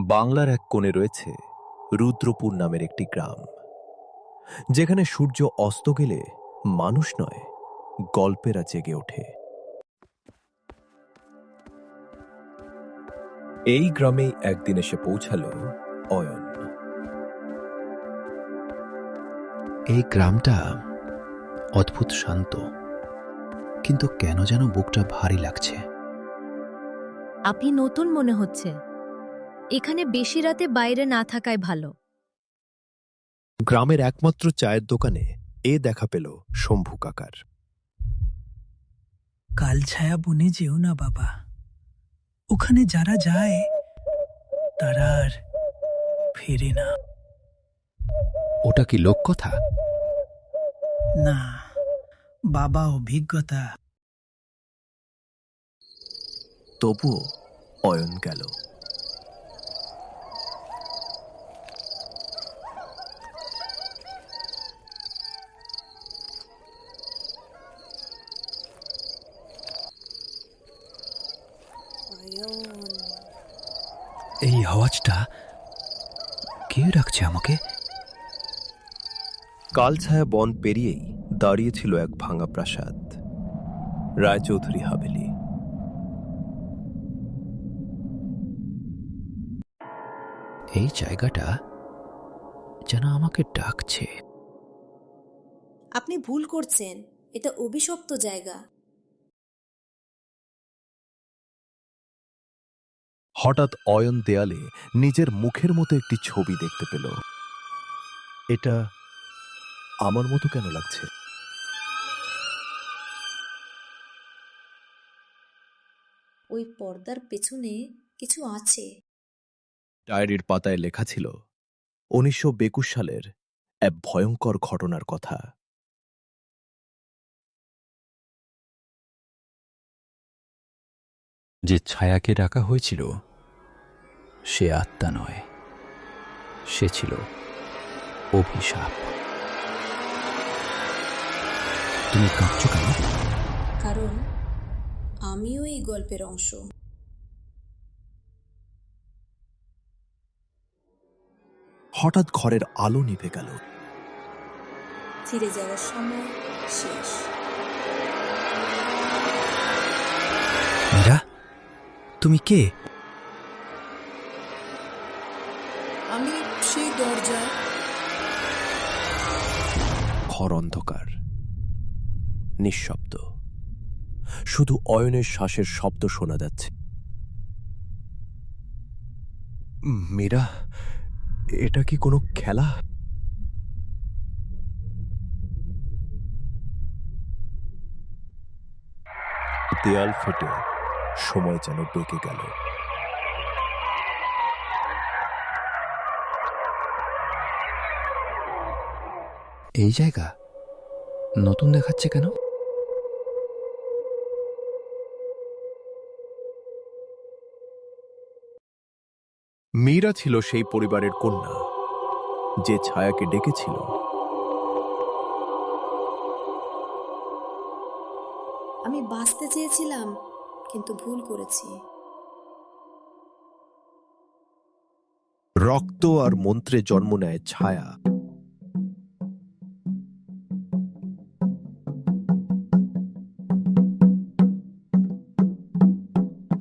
বাংলার এক কোণে রয়েছে রুদ্রপুর নামের একটি গ্রাম, যেখানে সূর্য অস্ত গেলে মানুষ নয়, গল্পেরা জেগে ওঠে। এই গ্রামেই একদিন এসে পৌঁছালো অয়ন। এই গ্রামটা অদ্ভুত শান্ত, কিন্তু কেন যেন বুকটা ভারী লাগছে। আপনি নতুন মনে হচ্ছে। এখানে বেশি রাতে বাইরে না থাকাই ভালো। গ্রামের একমাত্র চায়ের দোকানে এ দেখা পেল শম্ভু কাকার। কাল ছায়া বনে যেও না বাবা, ওখানে যারা যায় তারা আর ফেরে না। ওটা কি লোককথা? না বাবা, অভিজ্ঞতা। তবুও অয়ন গেল। এই আওয়াজটা কে ডাকছে আমাকে? কালছায়া বন পেরিয়েই দাঁড়িয়েছিল এক ভাঙা প্রাসাদ, রায়চৌধুরী হাভেলি। এই জায়গাটা যেন আমাকে ডাকছে। আপনি ভুল করছেন, এটা অভিশপ্ত জায়গা। হঠাৎ অয়ন দেয়ালে নিজের মুখের মতো একটি ছবি দেখতে পেল। এটা আমার মতো কেন লাগছে? ওই পর্দার পেছনে কিছু আছে। ডায়েরির পাতায় লেখা ছিল 1922 সালের এক ভয়ঙ্কর ঘটনার কথা। যে ছায়াকে ডাকা হয়েছিল সে আত্মা নয়, সে ছিল অভিশাপ। তুমি কাঁদছো কেন? কারণ আমিও এই গল্পের অংশ। হঠাৎ ঘরের আলো নিভে গেল। ফিরে যাওয়ার সময় শেষ। মীরা, তুমি কে? আমি সেই দরজা। ঘর অন্ধকার, নিঃশব্দ, শুধু অয়নের শ্বাসের শব্দ শোনা যাচ্ছে। মীরা, এটা কি কোনো খেলা? দেয়াল ফেটে সময় যেন বেঁকে গেল। এই জায়গা নতুন দেখাচ্ছে কেন? মীরা ছিল সেই পরিবারের কন্যা যে ছায়াকে ডেকেছিল। আমি বাঁচতে চেয়েছিলাম, কিন্তু ভুল করেছি। রক্ত আর মন্ত্রে জন্ম নেয় ছায়া।